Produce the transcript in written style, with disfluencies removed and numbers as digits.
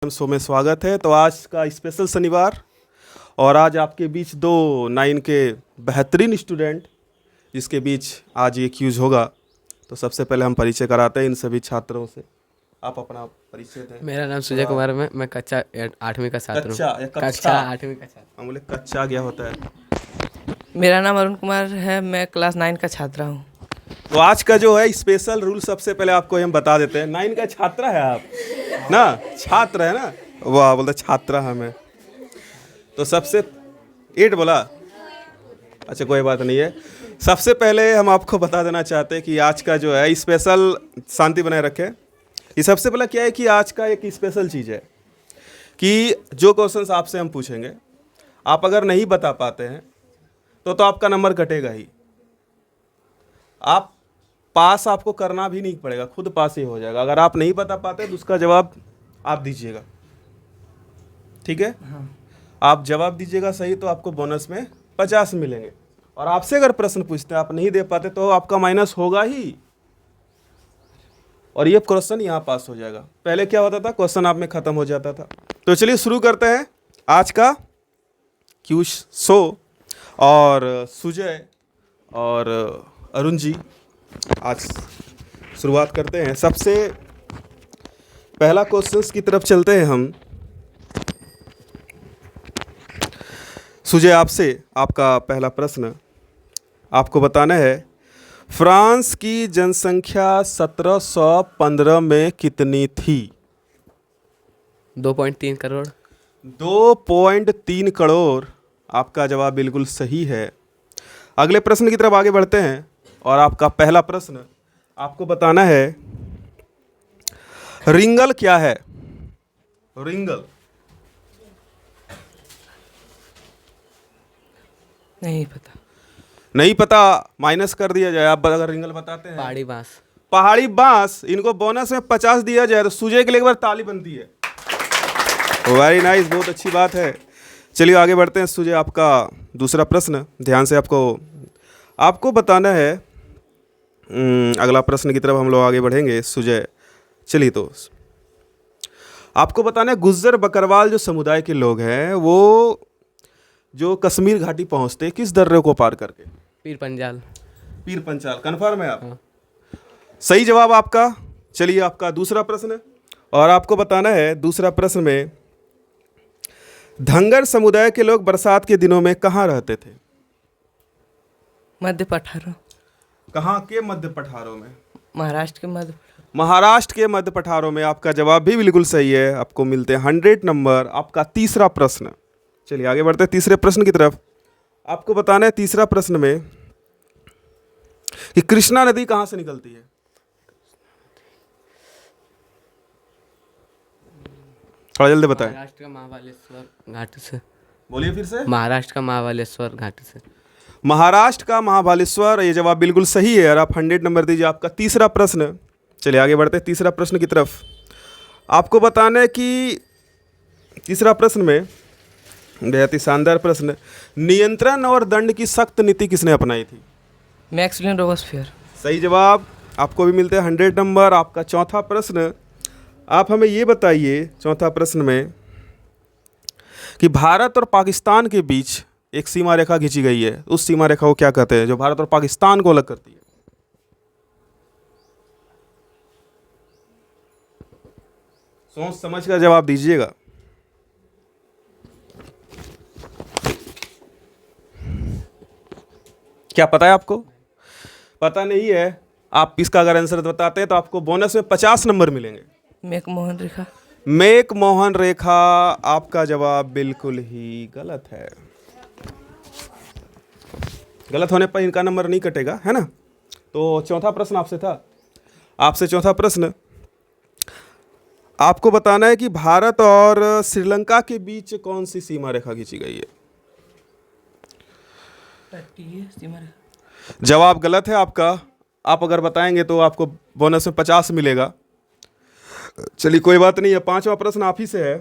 Show में स्वागत है। तो आज का स्पेशल शनिवार और आज आपके बीच दो 9 के बेहतरीन स्टूडेंट जिसके बीच आज ये क्यूज होगा। तो सबसे पहले हम परिचय कराते हैं इन सभी छात्रों से। आप अपना परिचय दें। मेरा नाम सुजय कुमार है। मैं कक्षा 8वीं का छात्र हूँ। कक्षा 8वीं का छात्र। हम बोले कक्षा गया होता है। मेरा नाम अरुण कुमार है। मैं क्लास 9 का छात्र हूँ। तो आज का जो है स्पेशल रूल सबसे पहले आपको हम बता देते हैं। 9 का छात्र है आप ना, छात्र है ना, वाह बोलते छात्रा हमें। तो सबसे 8 बोला, अच्छा कोई बात नहीं है। सबसे पहले हम आपको बता देना चाहते हैं कि आज का जो है स्पेशल, शांति बनाए रखें। ये सबसे पहले क्या है कि आज का एक स्पेशल चीज़ है कि जो क्वेश्चंस आपसे हम पूछेंगे, आप अगर नहीं बता पाते हैं तो आपका नंबर कटेगा ही। आप पास आपको करना भी नहीं पड़ेगा, खुद पास ही हो जाएगा। अगर आप नहीं बता पाते तो उसका जवाब आप दीजिएगा, ठीक है? हाँ। आप जवाब दीजिएगा सही तो आपको बोनस में 50 मिलेंगे। और आपसे अगर प्रश्न पूछते हैं आप नहीं दे पाते तो आपका माइनस होगा ही, और ये क्वेश्चन यहाँ पास हो जाएगा। पहले क्या होता था, क्वेश्चन आप में ख़त्म हो जाता था। तो चलिए शुरू करते हैं आज का क्यूज शो। और सुजय और अरुण जी आज शुरुआत करते हैं। सबसे पहला क्वेश्चंस की तरफ चलते हैं हम। सुजय आपसे आपका पहला प्रश्न आपको बताना है, फ्रांस की जनसंख्या 1715 में कितनी थी? 2.3 करोड़। 2.3 करोड़ आपका जवाब बिल्कुल सही है। अगले प्रश्न की तरफ आगे बढ़ते हैं और आपका पहला प्रश्न आपको बताना है, रिंगल क्या है? रिंगल नहीं पता। नहीं पता, माइनस कर दिया जाए। आप अगर रिंगल बताते हैं। पहाड़ी बांस। पहाड़ी बांस। इनको बोनस में 50 दिया जाए तो सुजय के लिए एक बार ताली बनती है। वेरी नाइस, बहुत अच्छी बात है। चलिए आगे बढ़ते हैं। सुजय आपका दूसरा प्रश्न, ध्यान से आपको बताना है। अगला प्रश्न की तरफ हम लोग आगे बढ़ेंगे सुजय। चलिए तो आपको बताना है, गुज्जर बकरवाल जो समुदाय के लोग हैं वो जो कश्मीर घाटी पहुंचते किस दर्रे को पार करके? पीर पंजाल। पीर पंचाल। कन्फर्म है आप? हाँ। सही जवाब आपका। चलिए आपका दूसरा प्रश्न, और आपको बताना है दूसरा प्रश्न में, धंगर समुदाय के लोग बरसात के दिनों में कहाँ रहते थे? मध्य पठारों। कहाँ के मध्य पठारों में? महाराष्ट्र के मध्य। महाराष्ट्र के मध्य पठारों में। आपका जवाब भी बिल्कुल सही है। आपको मिलते हैं 100 नंबर। आपका तीसरा प्रश्न। चलिए आगे बढ़ते हैं तीसरे प्रश्न की तरफ। आपको बताना है तीसरा प्रश्न में कि कृष्णा नदी कहाँ से निकलती है? थोड़ा जल्दी बताएं। महाराष्ट्र का महाबलेश्वर घाटी से। बोलिए फिर से। महाराष्ट्र का महाबलेश्वर घाटी से। महाराष्ट्र का महाबलेश्वर, ये जवाब बिल्कुल सही है और आप 100 नंबर दीजिए। आपका तीसरा प्रश्न। चलिए आगे बढ़ते हैं तीसरा प्रश्न की तरफ। आपको बताना है कि तीसरा प्रश्न में बेहद ही शानदार प्रश्न, नियंत्रण और दंड की सख्त नीति किसने अपनाई थी? मैक्सिलिन रोबेस्पियर। सही जवाब। आपको भी मिलते हैं 100 नंबर। आपका चौथा प्रश्न, आप हमें ये बताइए चौथा प्रश्न में कि भारत और पाकिस्तान के बीच एक सीमा रेखा खींची गई है, उस सीमा रेखा को क्या कहते हैं जो भारत और पाकिस्तान को अलग करती है? सोच समझ कर जवाब दीजिएगा। क्या पता है आपको? पता नहीं है? आप इसका अगर आंसर बताते हैं तो आपको बोनस में 50 नंबर मिलेंगे। मैकमोहन रेखा। मैकमोहन रेखा। आपका जवाब बिल्कुल ही गलत है। गलत होने पर इनका नंबर नहीं कटेगा, है ना? तो चौथा प्रश्न आपसे था। आपसे चौथा प्रश्न आपको बताना है कि भारत और श्रीलंका के बीच कौन सी सीमा रेखा खींची गई है? जवाब गलत है आपका। आप अगर बताएंगे तो आपको बोनस में 50 मिलेगा। चलिए कोई बात नहीं है। पांचवा प्रश्न आप ही से है।